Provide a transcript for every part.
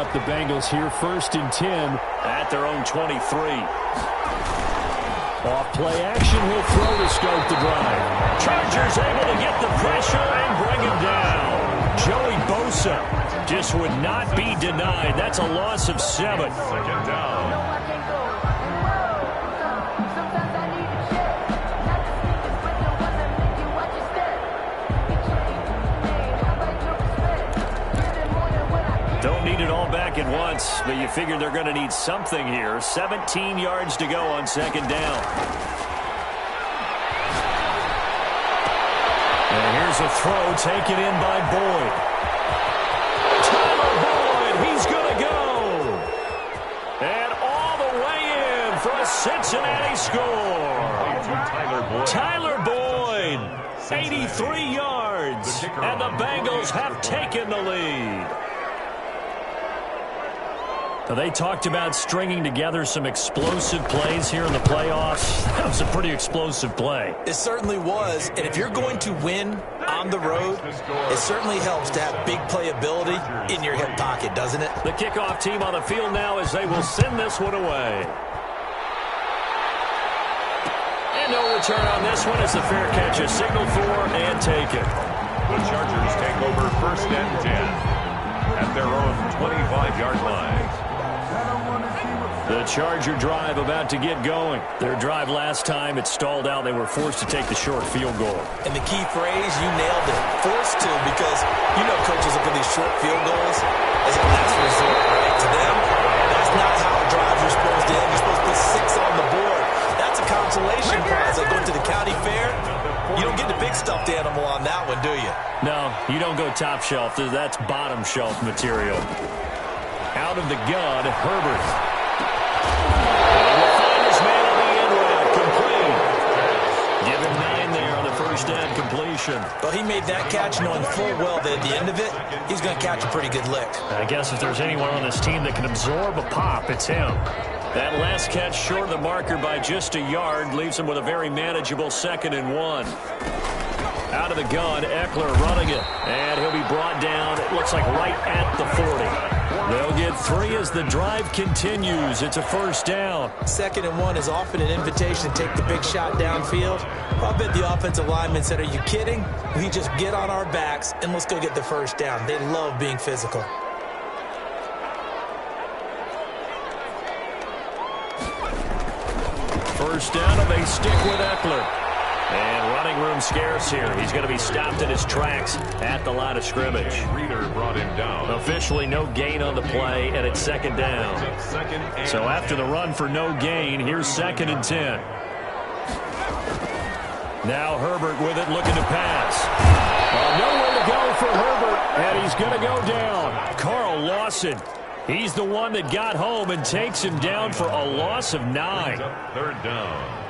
up the Bengals here, 1st and 10 at their own 23. Off play action, he'll throw to start the drive. Chargers able to get the pressure and bring him down. Joey Bosa just would not be denied. That's a loss of 7. 2nd down. Don't need it all back at once, but you figure they're going to need something here. 17 yards to go on 2nd down. And here's a throw taken in by Boyd. Tyler Boyd, he's going to go. And all the way in for a Cincinnati score. Tyler Boyd, 83 yards, and the Bengals have taken the lead. Now, they talked about stringing together some explosive plays here in the playoffs. That was a pretty explosive play. It certainly was. And if you're going to win on the road, it certainly helps to have big playability in your hip pocket, doesn't it? The kickoff team on the field now as they will send this one away. And no return on this one as the fair catch is signaled for and taken. The Chargers take over 1st and 10 at their own 25-yard line. The Charger drive about to get going. Their drive last time, it stalled out. They were forced to take the short field goal. And the key phrase, you nailed it. Forced to, because you know coaches look at these short field goals as a last resort, right? To them, that's not how drives are supposed to end. You're supposed to put 6 on the board. That's a consolation prize. Like going to the county fair, you don't get the big stuffed animal on that one, do you? No, you don't go top shelf. That's bottom shelf material. Out of the gun, Herbert. Completion. But he made that catch knowing full well that at the end of it, he's going to catch a pretty good lick. I guess if there's anyone on this team that can absorb a pop, it's him. That last catch short of the marker by just a yard leaves him with a very manageable 2nd and 1. Out of the gun, Eckler running it. And he'll be brought down, it looks like right at the 40. They'll get 3 as the drive continues. It's a 1st down. 2nd and 1 is often an invitation to take the big shot downfield. I bet the offensive lineman said, are you kidding? We just get on our backs and let's go get the 1st down. They love being physical. First down, and they stick with Eckler. And running room scarce here. He's going to be stopped in his tracks at the line of scrimmage. Reader brought him down. Officially no gain on the play, and it's 2nd down. So after the run for no gain, here's 2nd and 10. Now Herbert with it, looking to pass. Nowhere to go for Herbert, and he's going to go down. Carl Lawson, he's the one that got home and takes him down for a loss of 9. 3rd down.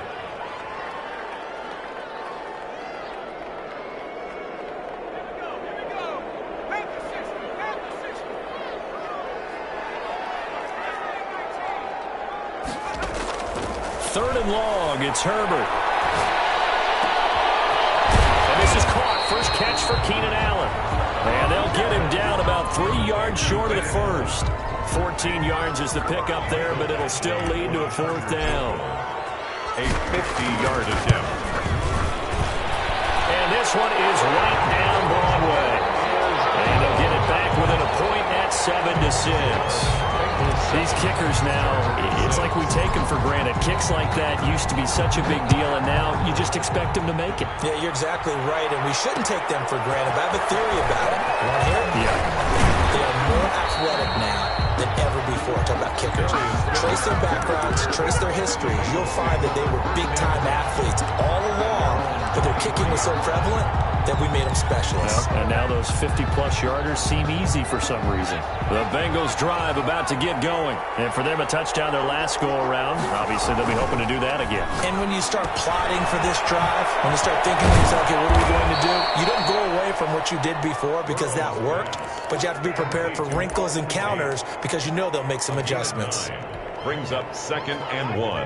Third and long, it's Herbert. And this is caught. First catch for Keenan Allen. And they'll get him down about 3 yards short of the first. 14 yards is the pickup there, but it'll still lead to a 4th down. A 50-yard attempt. And this one is right down Broadway. And they'll get it back within a point at 7-6. These kickers now, it's like we take them for granted. Kicks like that used to be such a big deal, and now you just expect them to make it. Yeah, you're exactly right, and we shouldn't take them for granted. But I have a theory about it. You want to hear it? Yeah. They are more athletic now than ever before. Talk about kickers. Trace their backgrounds, trace their histories. You'll find that they were big-time athletes all along, but their kicking was so prevalent that we made them specialists. Well, and now those 50-plus yarders seem easy for some reason. The Bengals drive about to get going. And for them, a touchdown their last go-around. Obviously, they'll be hoping to do that again. And when you start plotting for this drive, when you start thinking to yourself, okay, what are we going to do? You don't go away from what you did before because that worked, but you have to be prepared for wrinkles and counters because you know they'll make some adjustments. Brings up 2nd and 1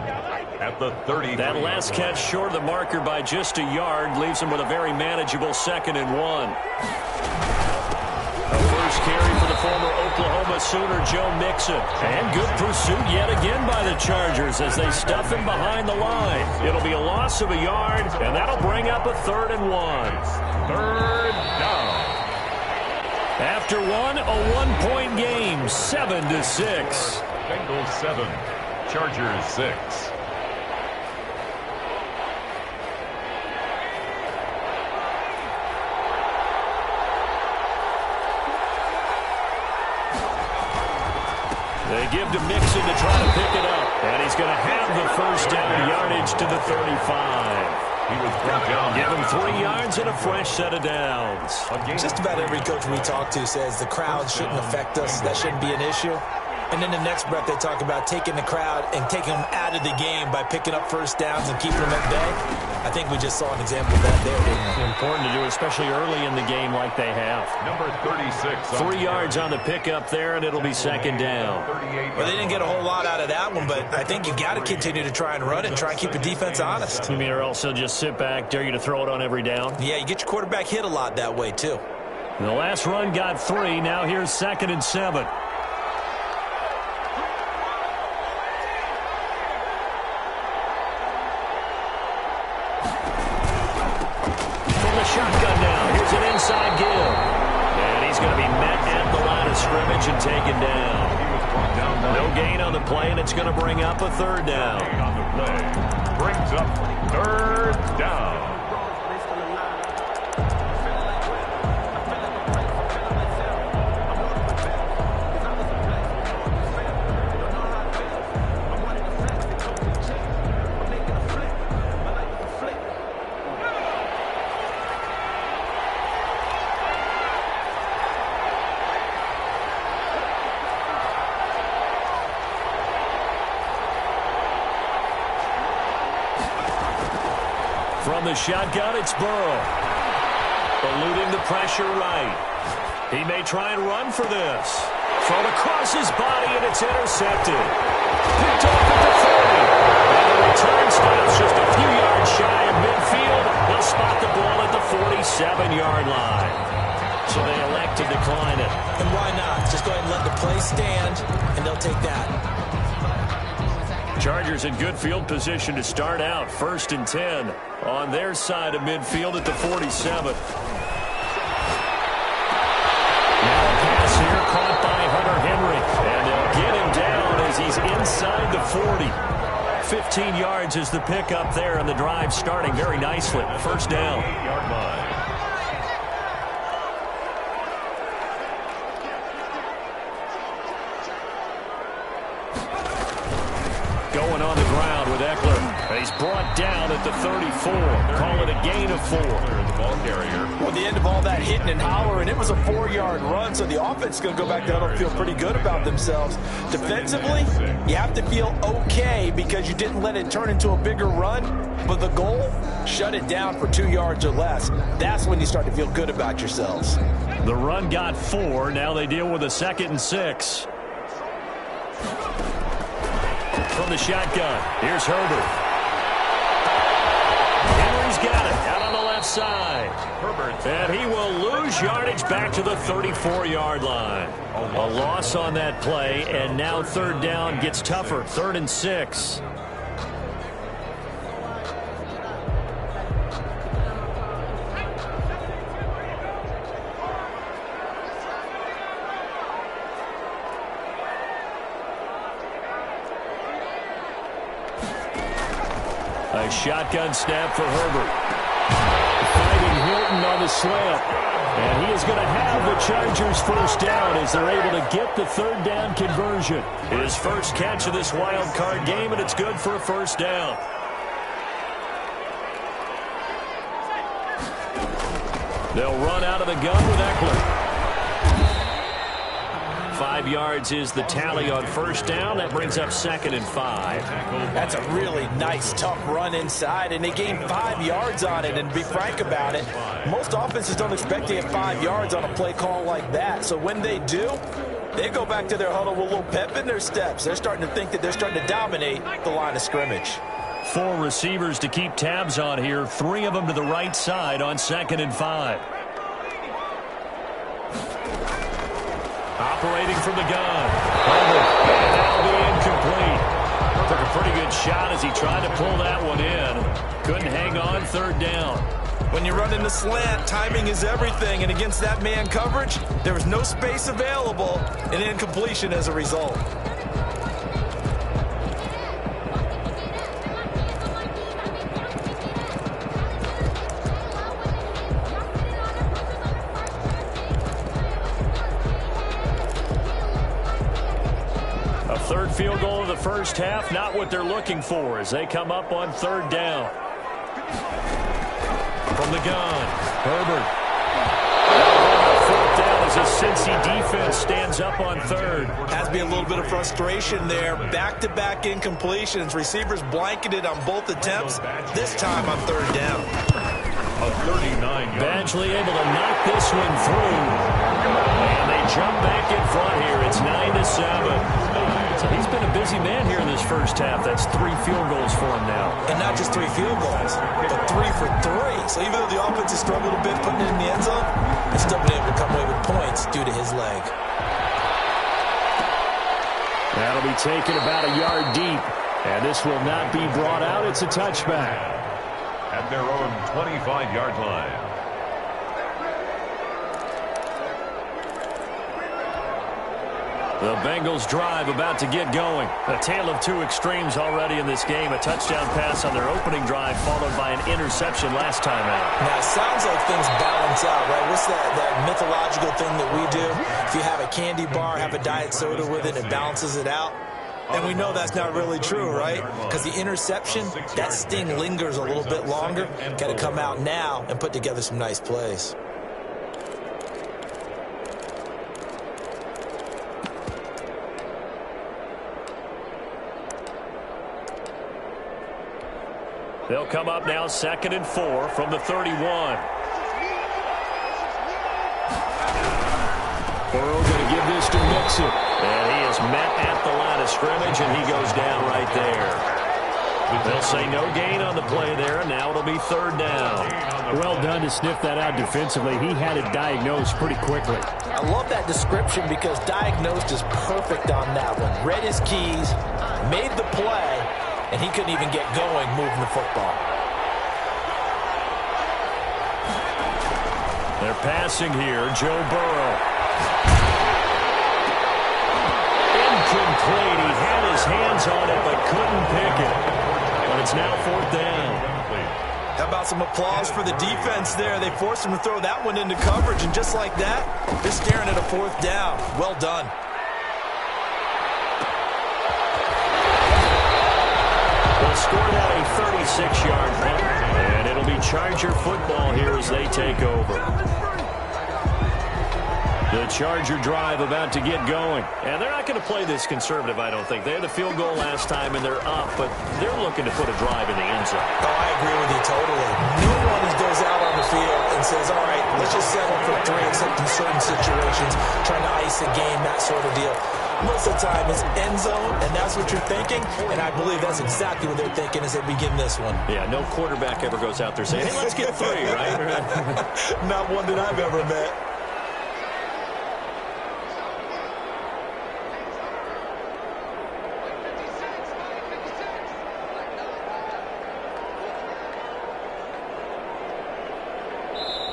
at the 30. That last catch short of the marker by just a yard leaves him with a very manageable 2nd and 1. A 1st first carry for the former Oklahoma Sooner, Joe Mixon. And good pursuit yet again by the Chargers as they stuff him behind the line. It'll be a loss of a yard, and that'll bring up a 3rd and 1. Third down. After one, a one-point game, 7-6. Bengals 7, Chargers 6. They give to Mixon to try to pick it up. And he's going to have the first down, yardage to the 35. He was brought down. Give him 3 yards and a fresh set of downs. Just about every coach we talk to says the crowd shouldn't affect us. That shouldn't be an issue. And then the next breath they talk about taking the crowd and taking them out of the game by picking up first downs and keeping them at bay. I think we just saw an example of that there, didn't we? Important to do, especially early in the game like they have. Number 36. 3 yards on the pickup there, and it'll be 2nd down. Well, they didn't get a whole lot out of that one, but I think you got to continue to try and run it and try and keep the defense honest. You mean or else they'll just sit back, dare you to throw it on every down? Yeah, you get your quarterback hit a lot that way, too. The last run got 3. Now here's 2nd and 7. Shotgun now. Here's an inside give. And he's going to be met at the line of scrimmage and taken down. No gain on the play, and it's going to bring up a 3rd down. On the play. Brings up 3rd down. From the shotgun, it's Burrow. Eluding the pressure right. He may try and run for this. Thrown across his body, and it's intercepted. Picked off at the 30. And the return stops just a few yards shy of midfield. They'll spot the ball at the 47-yard line. So they elect to decline it. And why not? Just go ahead and let the play stand, and they'll take that. Chargers in good field position to start out. 1st and 10 on their side of midfield at the 47. Now a pass here caught by Hunter Henry. And they'll get him down as he's inside the 40. 15 yards is the pickup there, and the drive starting very nicely. 1st down. 8-yard line. Going on the ground with Eckler. He's brought down at the 34. Call it a gain of 4. The ball carrier. Well, the end of all that hitting and hollering, it was a 4-yard run, so the offense is going to go back there and feel pretty good about themselves. Defensively, you have to feel okay because you didn't let it turn into a bigger run, but the goal, shut it down for 2 yards or less. That's when you start to feel good about yourselves. The run got 4. Now they deal with a 2nd and 6. From the shotgun, here's Herbert. Henry's got it out on the left side. Herbert. And he will lose yardage back to the 34-yard line. A loss on that play, and now 3rd down gets tougher. 3rd and 6. A shotgun snap for Herbert. Fighting Hilton on the slip. And he is going to have the Chargers 1st down as they're able to get the 3rd down conversion. His first catch of this wild card game, and it's good for a 1st down. They'll run out of the gun with Eckler. 5 yards is the tally on 1st down. That brings up 2nd and 5. That's a really nice, tough run inside, and they gained 5 yards on it. And to be frank about it, most offenses don't expect to get 5 yards on a play call like that. So when they do, they go back to their huddle with a little pep in their steps. They're starting to think that they're starting to dominate the line of scrimmage. 4 receivers to keep tabs on here. 3 of them to the right side on 2nd and 5. Operating from the gun. And that'll be incomplete. Took a pretty good shot as he tried to pull that one in. Couldn't hang on, third down. When you run in the slant, timing is everything. And against that man coverage, there was no space available. An incompletion as a result. Third field goal of the first half, not what they're looking for as they come up on third down. From the gun, Herbert. Fourth down as a Cincy defense stands up on third. Has to be a little bit of frustration there. Back-to-back incompletions. Receivers blanketed on both attempts. This time on third down. A 39-yard. Badgley able to knock this one through. And they jump back in front here. It's 9-7. So he's been a busy man here in this first half. That's 3 field goals for him now. And not just 3 field goals, but 3 for 3. So even though the offense has struggled a bit putting it in the end zone, he's still been able to come away with points due to his leg. That'll be taken about a yard deep. And this will not be brought out. It's a touchback. At their own 25-yard line. The Bengals drive about to get going. A tale of 2 extremes already in this game. A touchdown pass on their opening drive followed by an interception last time out. Now, it sounds like things balance out, right? What's that mythological thing that we do? If you have a candy bar, have a diet soda with it, it balances it out. And we know that's not really true, right? Because the interception, that sting lingers a little bit longer. Got to come out now and put together some nice plays. They'll come up now 2nd and 4 from the 31. Burrow going to give this to Mixon. And he is met at the line of scrimmage, and he goes down right there. They'll say no gain on the play there, and now it'll be 3rd down. Well done to sniff that out defensively. He had it diagnosed pretty quickly. I love that description because diagnosed is perfect on that one. Read his keys, made the play, and he couldn't even get going moving the football. They're passing here. Joe Burrow. Incomplete. He had his hands on it but couldn't pick it. But it's now 4th down. How about some applause for the defense there? They forced him to throw that one into coverage, and just like that, they're staring at a 4th down. Well done. They'll score that a 36-yard punt, and it'll be Charger football here as they take over. The Charger drive about to get going. And they're not going to play this conservative, I don't think. They had a field goal last time, and they're up, but they're looking to put a drive in the end zone. Oh, I agree with you totally. No one goes out on the field and says, all right, let's just settle for 3, except in certain situations, trying to ice a game, that sort of deal. Most of the time, it's end zone, and that's what you're thinking, and I believe that's exactly what they're thinking as they begin this one. Yeah, no quarterback ever goes out there saying, hey, let's get 3, right? Not one that I've ever met.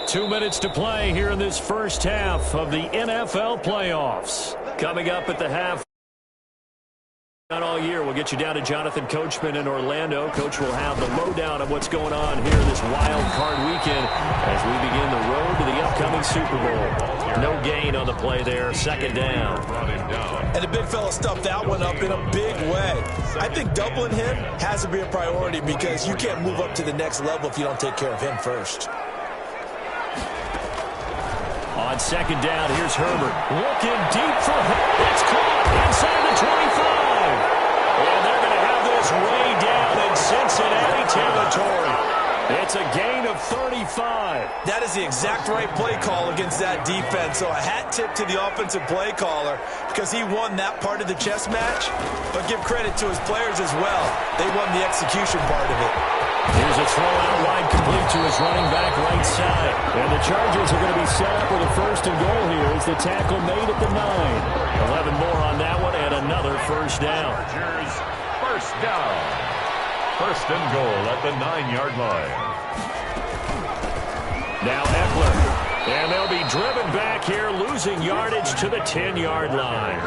Two minutes to play here in this first half of the NFL playoffs. Coming up at the half. All year, we'll get you down to Jonathan Coachman in Orlando. Coach will have the lowdown of what's going on here this wild card weekend as we begin the road to the upcoming Super Bowl. No gain on the play there, 2nd down. And the big fella stuffed that one up in a big way. I think doubling him has to be a priority because you can't move up to the next level if you don't take care of him first. On 2nd down, here's Herbert. Looking deep for Herbert. It's caught inside the 25. And they're going to have this way down in Cincinnati territory. It's a gain of 35. That is the exact right play call against that defense. So a hat tip to the offensive play caller because he won that part of the chess match. But give credit to his players as well. They won the execution part of it. Here's a throw out wide, complete to his running back right side. And the Chargers are going to be set up with a first and goal here as the tackle made at the 9. 11 more on that one and another first down. Chargers, first down. First and goal at the 9-yard line. Now Eckler. And they'll be driven back here, losing yardage to the 10-yard line.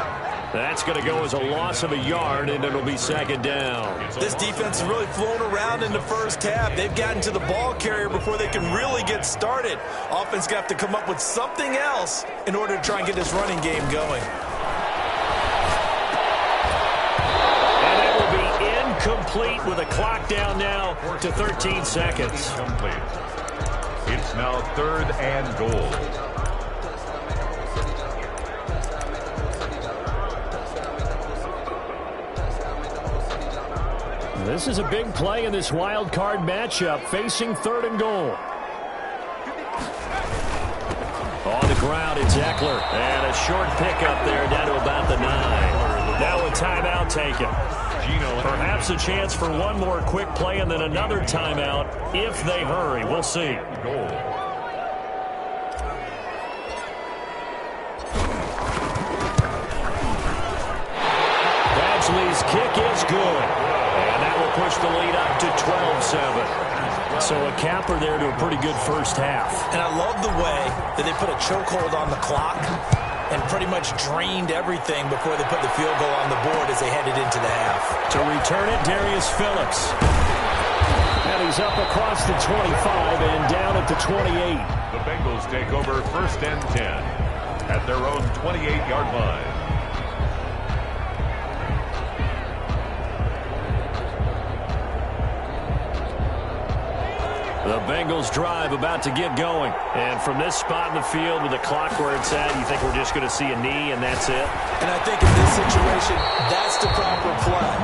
That's going to go as a loss of a yard, and it'll be second down. This defense has really flown around in the first half. They've gotten to the ball carrier before they can really get started. Offense going to have to come up with something else in order to try and get this running game going. And it will be incomplete with a clock down now to 13 seconds. Complete. It's now third and goal. This is a big play in this wild card matchup, facing third and goal. On the ground, it's Eckler. And a short pickup there down to about the 9. Now a timeout taken. Perhaps a chance for one more quick play and then another timeout if they hurry. We'll see. Goal. Badgley's kick is good. And that will push the lead up to 12-7. So a capper there to a pretty good first half. And I love the way that they put a chokehold on the clock and pretty much drained everything before they put the field goal on the board as they headed into the half. To return it, Darius Phillips. And he's up across the 25 and down at the 28. The Bengals take over first and 10 at their own 28-yard line. The Bengals drive about to get going. And from this spot in the field with the clock where it's at, you think we're just going to see a knee and that's it? And I think in this situation, that's the proper play.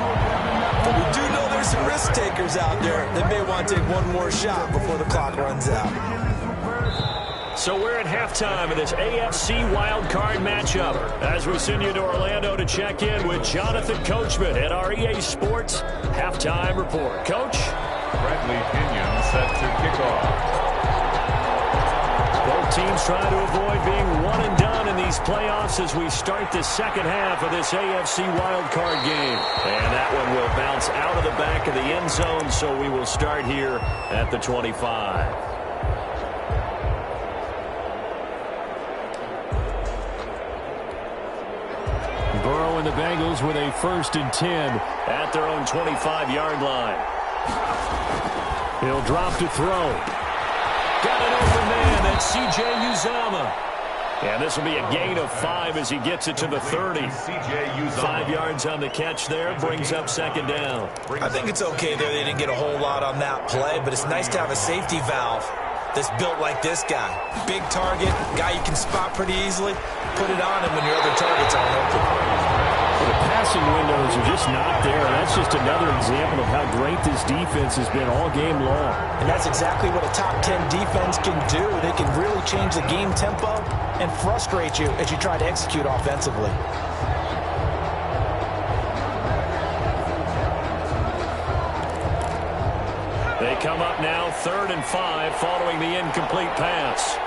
But we do know there's some risk takers out there that may want to take one more shot before the clock runs out. So we're at halftime of this AFC wildcard matchup as we send you to Orlando to check in with Jonathan Coachman at our EA Sports Halftime Report. Coach? Bradley Pinion set to kick off. Both teams trying to avoid being one and done in these playoffs as we start the second half of this AFC wildcard game. And that one will bounce out of the back of the end zone, so we will start here at the 25. Burrow and the Bengals with a first and 10 at their own 25-yard line. He'll drop to throw. Got an open man. That's C.J. Uzomah. And this will be a gain of 5 as he gets it to the 30. 5 yards on the catch there. Brings up second down. I think it's okay there. They didn't get a whole lot on that play, but it's nice to have a safety valve that's built like this guy. Big target, guy you can spot pretty easily. Put it on him when your other targets aren't open. The passing windows are just not there. That's just another example of how great this defense has been all game long. And that's exactly what a top 10 defense can do. They can really change the game tempo and frustrate you as you try to execute offensively. They come up now 3rd and 5 following the incomplete pass.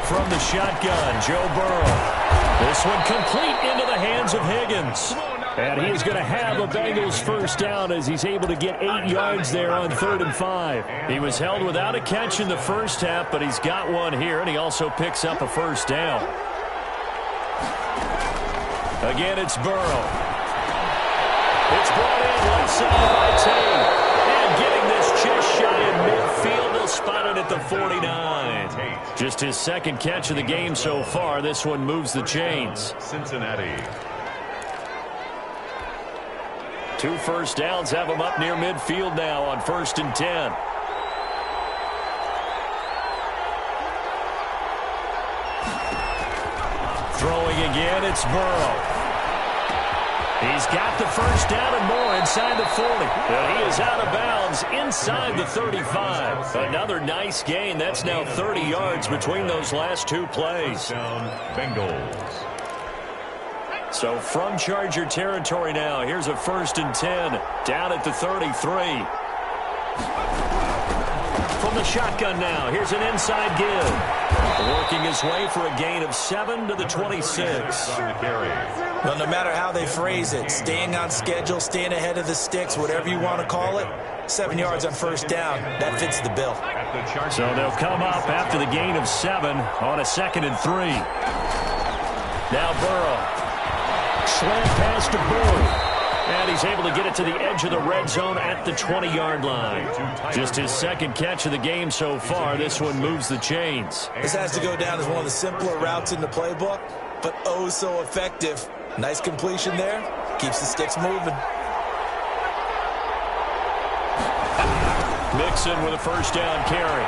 From the shotgun, Joe Burrow. This one complete into the hands of Higgins. And he's going to have a Bengals first down as he's able to get 8 yards there on 3rd and 5. He was held without a catch in the first half, but he's got one here, and he also picks up a first down. Again, it's Burrow. It's brought in left side by Tate. And getting this just shy in midfield, they'll spot it at the 49. Just his second catch of the game so far. This one moves the chains. Cincinnati. 2 first downs have him up near midfield now on 1st and 10. Throwing again, it's Burrow. He's got the first down and more inside the 40. And he is out of bounds inside the 35. Another nice gain. That's now 30 yards between those last two plays. Bengals. So from Charger territory now, here's a 1st and 10 down at the 33. From the shotgun now, here's an inside give. Working his way for a gain of 7 to the 26. Well, no matter how they phrase it, staying on schedule, staying ahead of the sticks, whatever you want to call it, 7 yards on first down, that fits the bill. So they'll come up after the gain of 7 on a 2nd and 3. Now Burrow. Slant pass to Bull. And he's able to get it to the edge of the red zone at the 20-yard line. Just his 2nd catch of the game so far. This one moves the chains. This has to go down as one of the simpler routes in the playbook, but oh so effective. Nice completion there. Keeps the sticks moving. Mixon with a first down carry.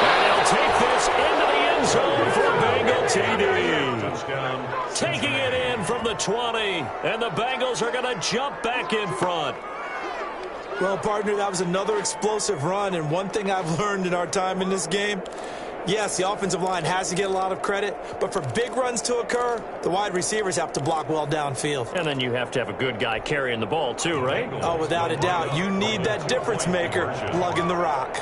And they'll take this into the end zone for a Bengal TD. Taking it in from the 20, and the Bengals are going to jump back in front. Well, partner, that was another explosive run, and one thing I've learned in our time in this game, yes, the offensive line has to get a lot of credit, but for big runs to occur, the wide receivers have to block well downfield. And then you have to have a good guy carrying the ball too, right? Oh, without a doubt. You need that difference maker lugging the rock.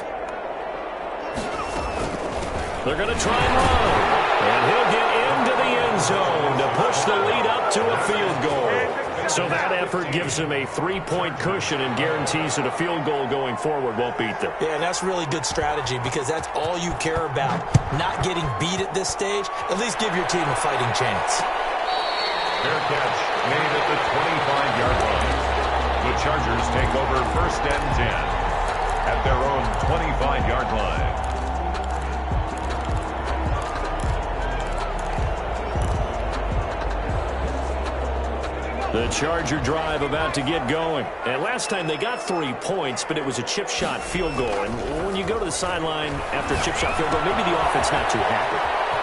They're going to try and run. And he'll get into the end zone to push the lead up to a field goal. So that effort gives him a 3-point cushion and guarantees that a field goal going forward won't beat them. Yeah, and that's really good strategy because that's all you care about. Not getting beat at this stage. At least give your team a fighting chance. Fair catch made at the 25-yard line. The Chargers take over 1st and 10 at their own 25-yard line. The Charger drive about to get going. And last time they got 3 points, but it was a chip shot field goal. And when you go to the sideline after a chip shot field goal, maybe the offense not too happy.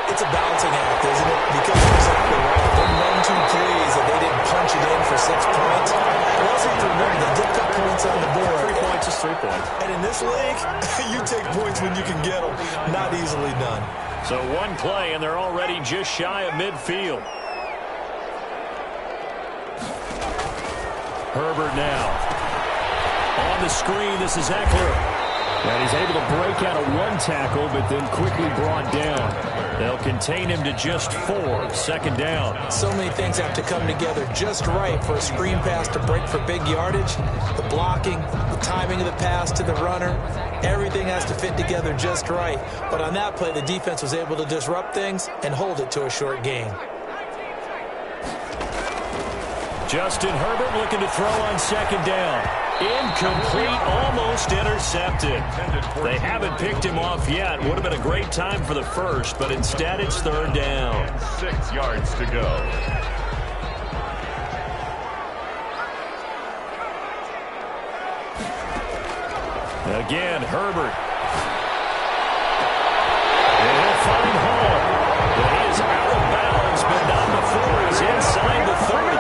It's a balancing act, isn't it? Because you're exactly right. They're 1-2 plays that they didn't punch it in for 6 points. But also have to remember they did put points on the board. 3 points is 3 points. And in this league, you take points when you can get them. Not easily done. So one play, and they're already just shy of midfield. Herbert now. On the screen, this is Eckler. And he's able to break out of 1 tackle, but then quickly brought down. They'll contain him to just 4. 2nd down. So many things have to come together just right for a screen pass to break for big yardage. The blocking, the timing of the pass to the runner, everything has to fit together just right. But on that play, the defense was able to disrupt things and hold it to a short gain. Justin Herbert looking to throw on 2nd down. Incomplete, almost intercepted. They haven't picked him off yet. Would have been a great time for the first, but instead it's 3rd down. 6 yards to go. Again, Herbert. And he'll find home. But he is out of bounds, but not before he's inside the 30.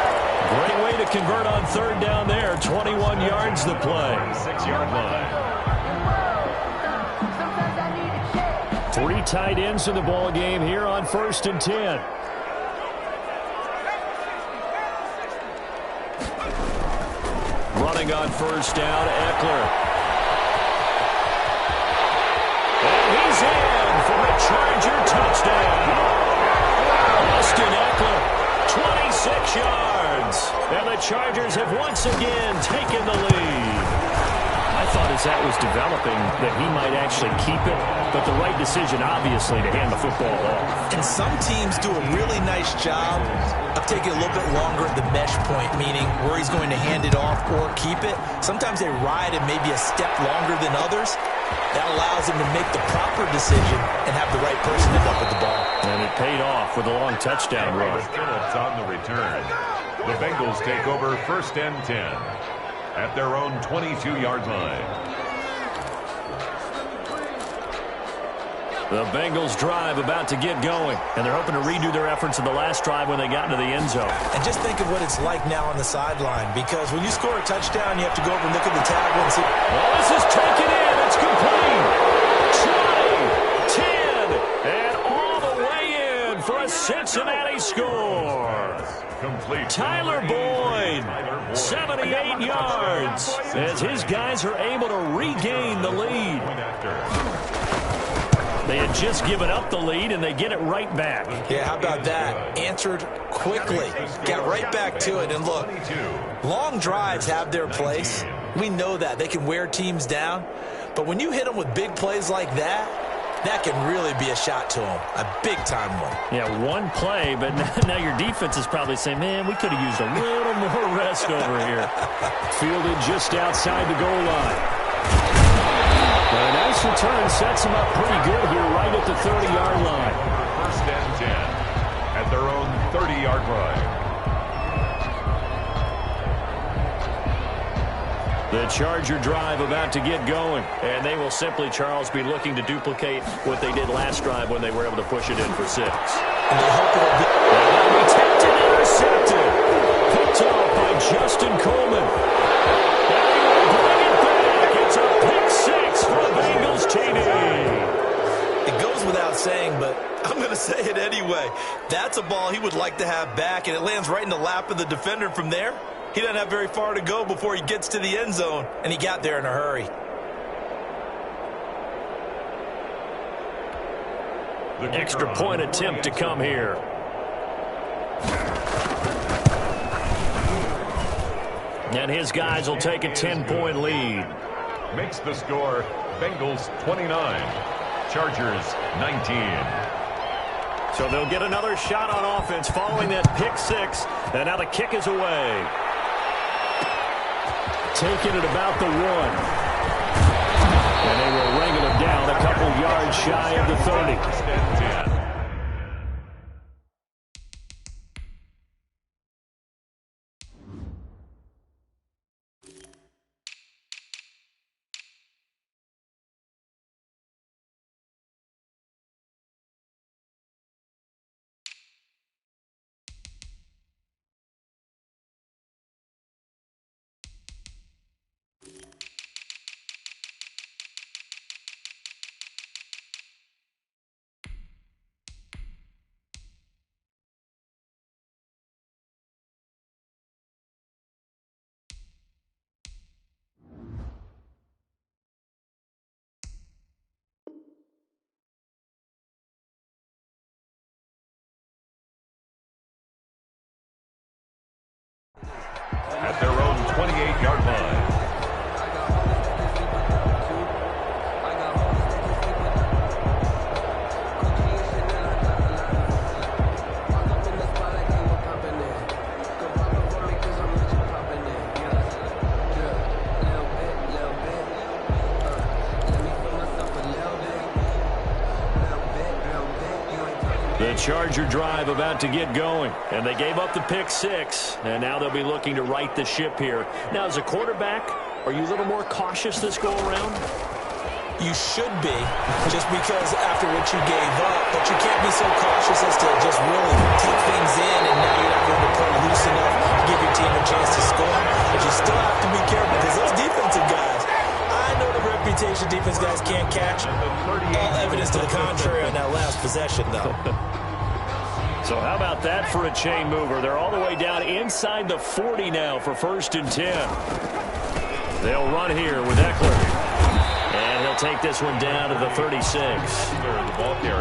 Great way to convert on 3rd down there. 21 yards the play. 6-yard line. 3 tight ends in the ball game here on 1st and 10. Running on 1st down, Eckler. And he's in for a Charger touchdown. Austin Eckler, 26 yards. And the Chargers have once again taken the lead. I thought as that was developing that he might actually keep it, but the right decision, obviously, to hand the football off. And some teams do a really nice job of taking a little bit longer at the mesh point, meaning where he's going to hand it off or keep it. Sometimes they ride it maybe a step longer than others. That allows them to make the proper decision and have the right person end up with the ball. And it paid off with a long touchdown run. Phillips on the return. The Bengals take over 1st and 10 at their own 22-yard line. The Bengals drive about to get going, and they're hoping to redo their efforts in the last drive when they got into the end zone. And just think of what it's like now on the sideline, because when you score a touchdown, you have to go over and look at the tablet and see. Well, this is taken in. It's complete. 20, 10, and all the way in for a Cincinnati score. Complete. Tyler Boyd, 78 yards, as his guys are able to regain the lead. They had just given up the lead, and they get it right back. Yeah, how about that? Answered quickly. Got right back to it. And look, long drives have their place. We know that. They can wear teams down. But when you hit them with big plays like that, that can really be a shot to them. A big-time one. Yeah, one play, but now your defense is probably saying, man, we could have used a little more rest over here. Fielded just outside the goal line. A nice return sets them up pretty good here right at the 30-yard line. First and 10 at their own 30-yard line. The Charger drive about to get going, and they will simply, Charles, be looking to duplicate what they did last drive when they were able to push it in for 6. And they hope it'll be. And they'll be tapped and intercepted. Picked off by Justin Coleman. And he will bring it back. It's a pick 6 for the Bengals TD. It goes without saying, but I'm going to say it anyway. That's a ball he would like to have back, and it lands right in the lap of the defender. From there, he doesn't have very far to go before he gets to the end zone, and he got there in a hurry. Extra point attempt to come here. And his guys will take a 10-point lead. Makes the score Bengals 29, Chargers 19. So they'll get another shot on offense following that pick 6. And now the kick is away. Taking it about the 1. And they will wrangle him down a couple yards shy of the 30. First and 10. At their own 28-yard line. The Charger drive about to get going, and they gave up the pick 6, and now they'll be looking to right the ship here. Now, as a quarterback, are you a little more cautious this go-around? You should be, just because after what you gave up, but you can't be so cautious as to just really take things in, and now you're not going to play loose enough to give your team a chance to score. But you still have to be careful, because those defensive guys, I know the reputation defense guys can't catch. All evidence to the contrary on that last possession, though. So how about that for a chain mover? They're all the way down inside the 40 now for 1st and 10. They'll run here with Eckler. And he'll take this one down to the 36.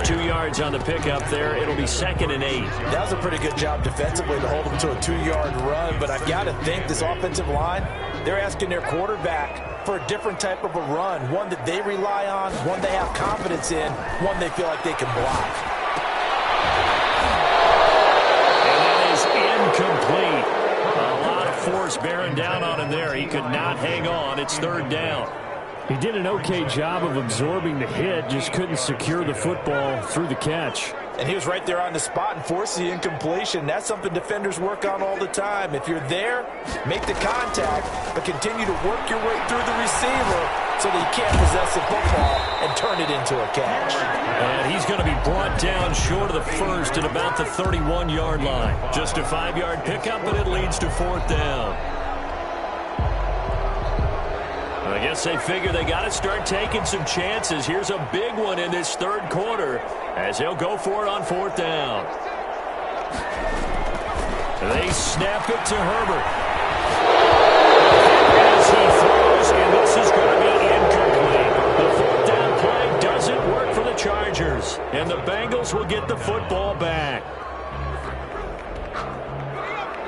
2 yards on the pickup there. It'll be 2nd and 8. That was a pretty good job defensively to hold them to a 2-yard run. But I've got to think this offensive line, they're asking their quarterback for a different type of a run. One that they rely on, one they have confidence in, one they feel like they can block. Incomplete. A lot of force bearing down on him there. He could not hang on. It's 3rd down. He did an okay job of absorbing the hit, just couldn't secure the football through the catch. And he was right there on the spot and forced the incompletion. That's something defenders work on all the time. If you're there, make the contact, but continue to work your way through the receiver so that you can't possess the football and turn it into a catch. And he's going to be brought down short of the first at about the 31-yard line. Just a 5-yard pickup, and it leads to 4th down. I guess they figure they got to start taking some chances. Here's a big one in this third quarter as he'll go for it on 4th down. They snap it to Herbert. As he throws, and this is going to be incomplete. The 4th down play doesn't work for the Chargers, and the Bengals will get the football back.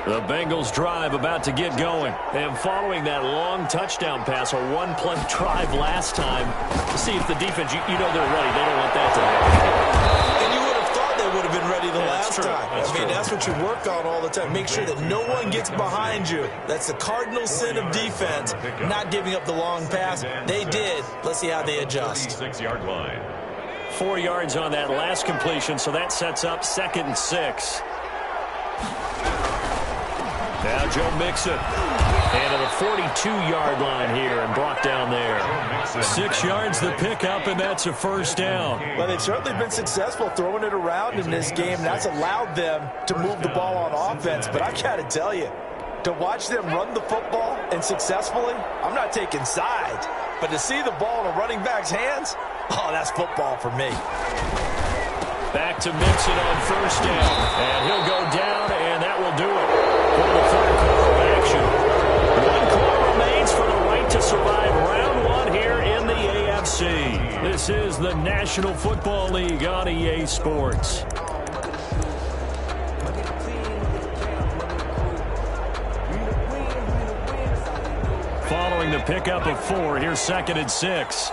The Bengals drive about to get going. And following that long touchdown pass, a one-play drive last time, to see if the defense, you know they're ready. They don't want that to happen. And you would have thought they would have been ready the last time. That's what you work on all the time. Make sure that no one gets behind you. That's the cardinal sin of defense, not giving up the long pass. They did. Let's see how they adjust. 6-yard line. 4 yards on that last completion, so that sets up 2nd and 6. Now Joe Mixon. And to the 42-yard line here and brought down there. 6 yards the pickup, and that's a 1st down. Well, they've certainly been successful throwing it around in this game. That's allowed them to move the ball on offense. But I've got to tell you, to watch them run the football and successfully, I'm not taking sides. But to see the ball in a running back's hands, oh, that's football for me. Back to Mixon on 1st down. And he'll go down, and that will do it for the third quarter of action. 1 quarter remains for the right to survive round 1 here in the AFC. This is the National Football League on EA Sports. Following the pickup of 4, here's 2nd and 6.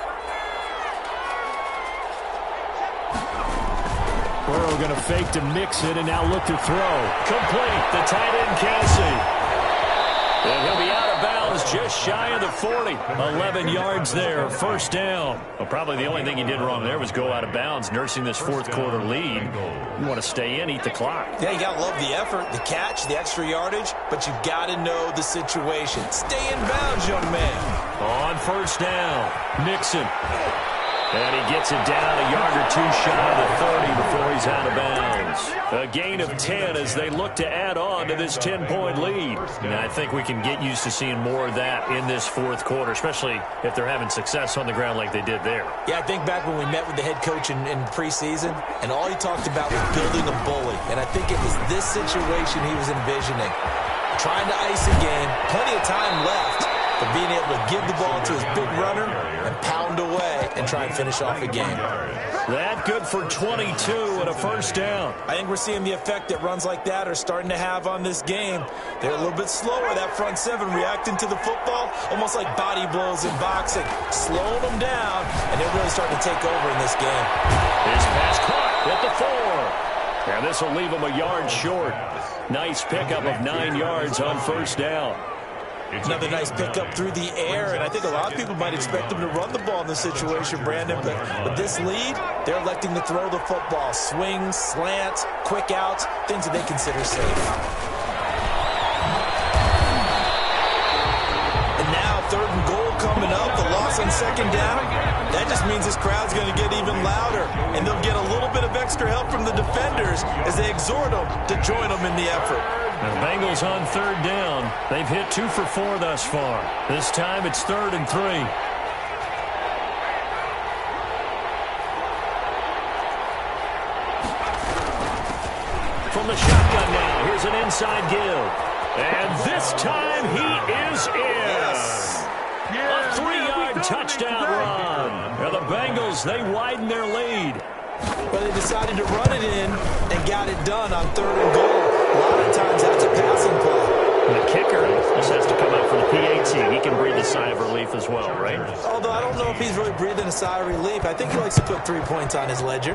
Burrow going to fake to Mixon and now look to throw. Complete. The tight end, Kelsey. And he'll be out of bounds just shy of the 40. 11 yards there. 1st down. Well, probably the only thing he did wrong there was go out of bounds, nursing this 4th quarter lead. You want to stay in, eat the clock. Yeah, you got to love the effort, the catch, the extra yardage, but you got to know the situation. Stay in bounds, young man. On 1st down, Mixon. And he gets it down a yard or 2 shy of the 30 before he's out of bounds. A gain of 10 as they look to add on to this 10-point lead. And I think we can get used to seeing more of that in this 4th quarter, especially if they're having success on the ground like they did there. Yeah, I think back when we met with the head coach in preseason, and all he talked about was building a bully. And I think it was this situation he was envisioning. Trying to ice a game, plenty of time left, but being able to give the ball to his big runner and pound away and try and finish off a game. That good for 22 and a 1st down. I think we're seeing the effect that runs like that are starting to have on this game. They're a little bit slower, that front 7, reacting to the football, almost like body blows in boxing, slowing them down, and they're really starting to take over in this game. His pass caught at the 4. And this will leave him a yard short. Nice pickup of 9 yards on 1st down. Another nice pickup through the air, and I think a lot of people might expect them to run the ball in this situation, Brandon, but with this lead, they're electing to throw the football. Swings, slants, quick outs, things that they consider safe. And now 3rd and goal coming up, the loss on 2nd down. That just means this crowd's going to get even louder, and they'll get a little bit of extra help from the defenders as they exhort them to join them in the effort. The Bengals on 3rd down. They've hit 2 for 4 thus far. This time it's 3rd and 3. From the shotgun now, here's an inside give. And this time he is in. A 3-yard touchdown run. Now the Bengals, they widen their lead. But they decided to run it in and got it done on 3rd and goal. A lot of times that's a passing play. And the kicker just has to come out for the PAT. He can breathe a sigh of relief as well, right? Although I don't know if he's really breathing a sigh of relief. I think he likes to put 3 points on his ledger.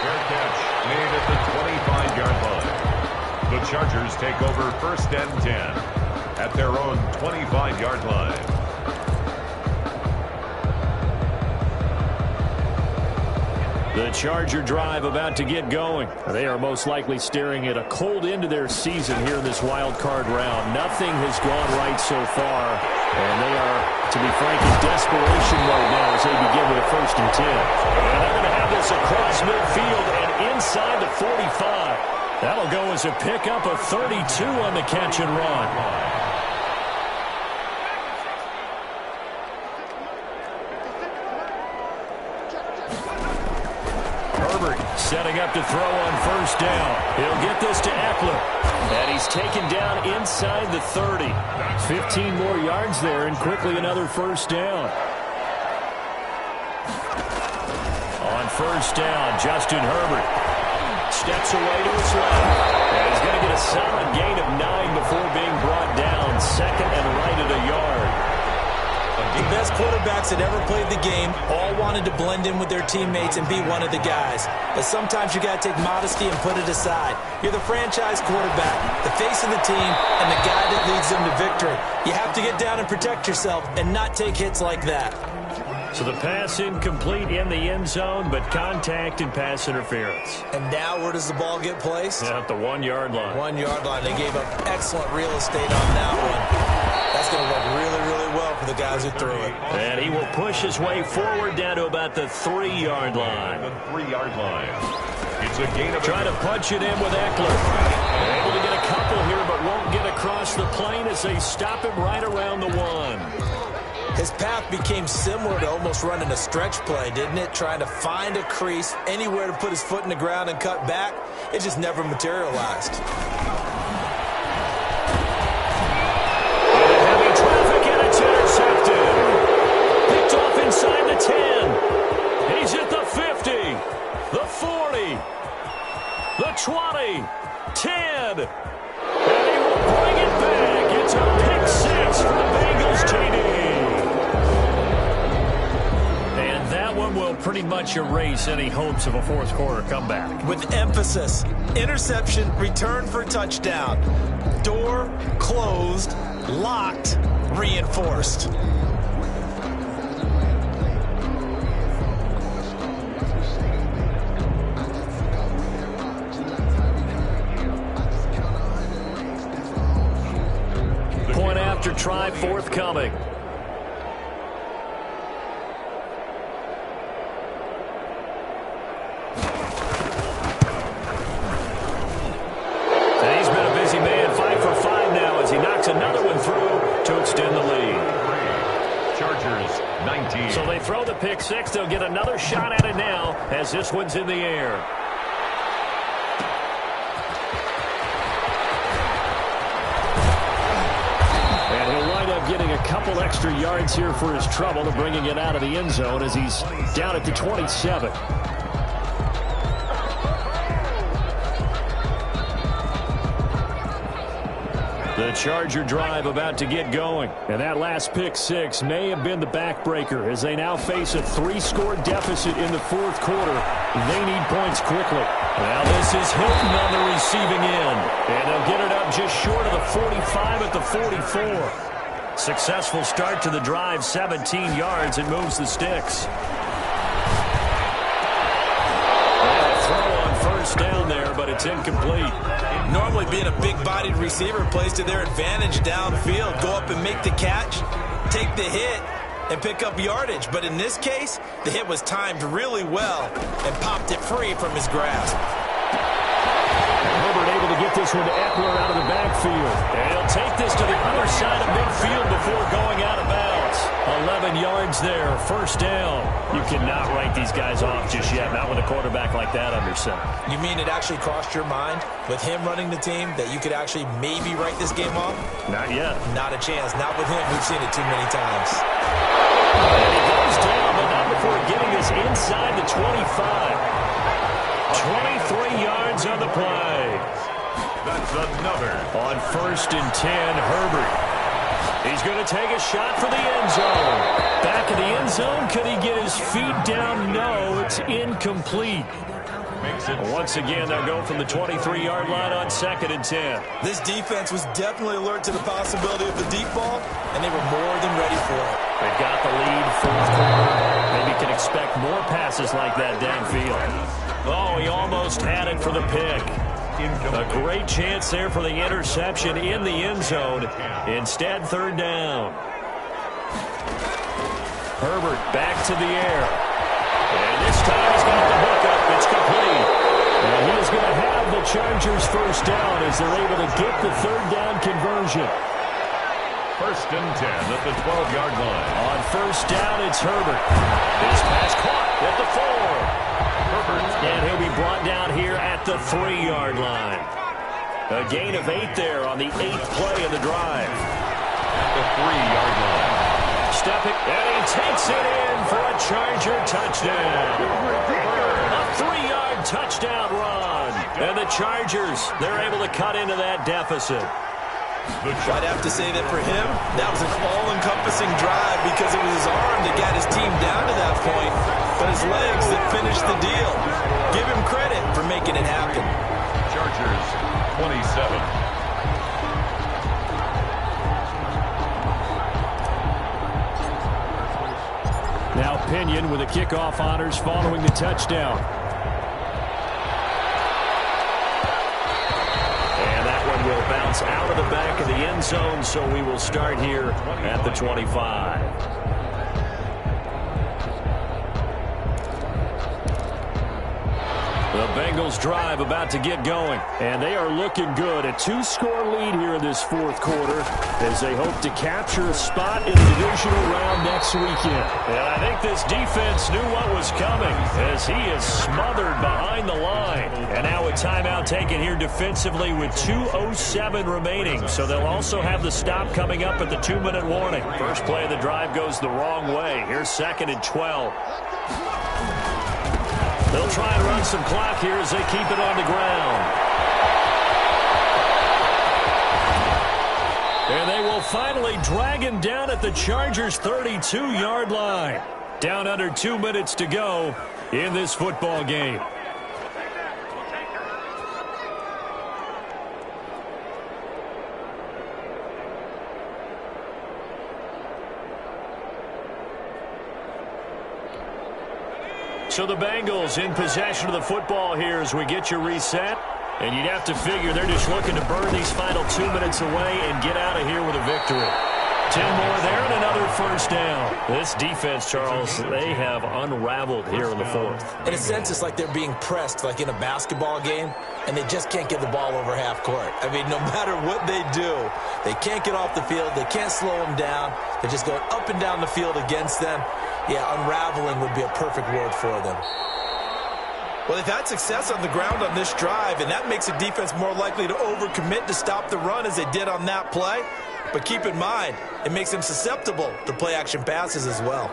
Fair catch made at the 25-yard line. The Chargers take over 1st and 10 at their own 25-yard line. The Charger drive about to get going. They are most likely staring at a cold end to their season here in this wild card round. Nothing has gone right so far, and they are, to be frank, in desperation mode now as they begin with a 1st and 10. And they're going to have this across midfield and inside the 45. That'll go as a pickup of 32 on the catch and run. Setting up to throw on 1st down. He'll get this to Eckler. And he's taken down inside the 30. 15 more yards there and quickly another 1st down. On 1st down, Justin Herbert steps away to his left. And he's going to get a solid gain of 9 before being brought down. 2nd and right at a yard. The best quarterbacks that ever played the game all wanted to blend in with their teammates and be one of the guys. But sometimes you got to take modesty and put it aside. You're the franchise quarterback, the face of the team, and the guy that leads them to victory. You have to get down and protect yourself and not take hits like that. So the pass incomplete in the end zone, but contact and pass interference. And now where does the ball get placed? At the 1-yard line. 1-yard line. They gave up excellent real estate on that one. That's going to work really, really well for the guys who threw it. And he will push his way forward down to about the 3-yard line. The 3-yard line. It's a gain of... Trying to punch it in with Eckler. Able to get a couple here, but won't get across the plane as they stop him right around the 1. His path became similar to almost running a stretch play, didn't it? Trying to find a crease, anywhere to put his foot in the ground and cut back. It just never materialized. Inside the 10. He's at the 50, the 40, the 20, 10. And he will bring it back. It's a pick 6 for the Bengals TD. And that one will pretty much erase any hopes of a 4th quarter comeback. With emphasis, interception, return for touchdown. Door closed, locked, reinforced. Try forthcoming. And he's been a busy man, 5 for 5 now as he knocks another one through to extend the lead. Chargers 19. So they throw the pick 6. They'll get another shot at it now as this one's in the air. Getting a couple extra yards here for his trouble and bringing it out of the end zone as he's down at the 27. The Charger drive about to get going. And that last pick 6 may have been the backbreaker as they now face a 3-score deficit in the 4th quarter. They need points quickly. Now this is Hilton on the receiving end. And they'll get it up just short of the 45 at the 44. Successful start to the drive, 17 yards, and moves the sticks. And a throw on 1st down there, but it's incomplete. Normally being a big-bodied receiver plays to their advantage downfield. Go up and make the catch, take the hit, and pick up yardage. But in this case, the hit was timed really well and popped it free from his grasp. Herbert able to get this one to Eckler out of the backfield. And he'll take this to the other side of midfield before going out of bounds. 11 yards there, 1st down. You cannot write these guys off just yet, not with a quarterback like that under center. You mean it actually crossed your mind with him running the team that you could actually maybe write this game off? Not yet. Not a chance. Not with him. We've seen it too many times. And he goes down, but not before getting this inside the 25. 23 yards on the play. That's another. On 1st and 10, Herbert. He's going to take a shot for the end zone. Back in the end zone, could he get his feet down? No, it's incomplete. Once again, they'll go from the 23-yard line on 2nd and 10. This defense was definitely alert to the possibility of the deep ball, and they were more than ready for it. They've got the lead, 4th quarter. Maybe can expect more passes like that downfield. Oh, he almost had it for the pick. A great chance there for the interception in the end zone. Instead, 3rd down. Herbert back to the air. And this time he's got the hook up. It's complete. And he is going to have the Chargers 1st down as they're able to get the 3rd down conversion. 1st and 10 at the 12-yard line. On 1st down, it's Herbert. His pass caught at the 4. And he'll be brought down here at the 3-yard line. A gain of 8 there on the 8th play of the drive. At the 3-yard line. Stepping, and he takes it in for a Charger touchdown. A 3-yard touchdown run. And the Chargers, they're able to cut into that deficit. I'd have to say that for him, that was an all-encompassing drive because it was his arm that got his team down to that point, but his legs that finished the deal. Give him credit for making it happen. Chargers 27. Now Pinion with the kickoff honors following the touchdown. And that one will bounce out of the back of the end zone, so we will start here at the 25. The Bengals drive about to get going, and they are looking good. A 2-score lead here in this 4th quarter as they hope to capture a spot in the divisional round next weekend. And I think this defense knew what was coming as he is smothered behind the line. And now a timeout taken here defensively with 2:07 remaining. So they'll also have the stop coming up at the 2-minute warning. First play of the drive goes the wrong way. Here's 2nd and 12. They'll try and run some clock here as they keep it on the ground. And they will finally drag him down at the Chargers' 32-yard line. Down under 2 minutes to go in this football game. So the Bengals in possession of the football here as we get you reset. And you'd have to figure they're just looking to burn these final 2 minutes away and get out of here with a victory. 10 more there and another 1st down. This defense, Charles, they have unraveled here in the 4th. In a sense, it's like they're being pressed like in a basketball game, and they just can't get the ball over half court. I mean, no matter what they do, they can't get off the field. They can't slow them down. They're just going up and down the field against them. Yeah, unraveling would be a perfect word for them. Well, they've had success on the ground on this drive, and that makes the defense more likely to overcommit to stop the run as they did on that play. But keep in mind, it makes them susceptible to play-action passes as well.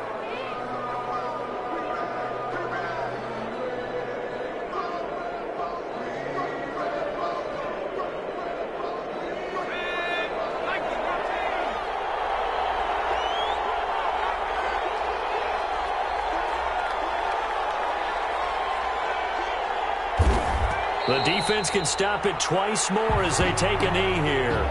The defense can stop it twice more as they take a knee here.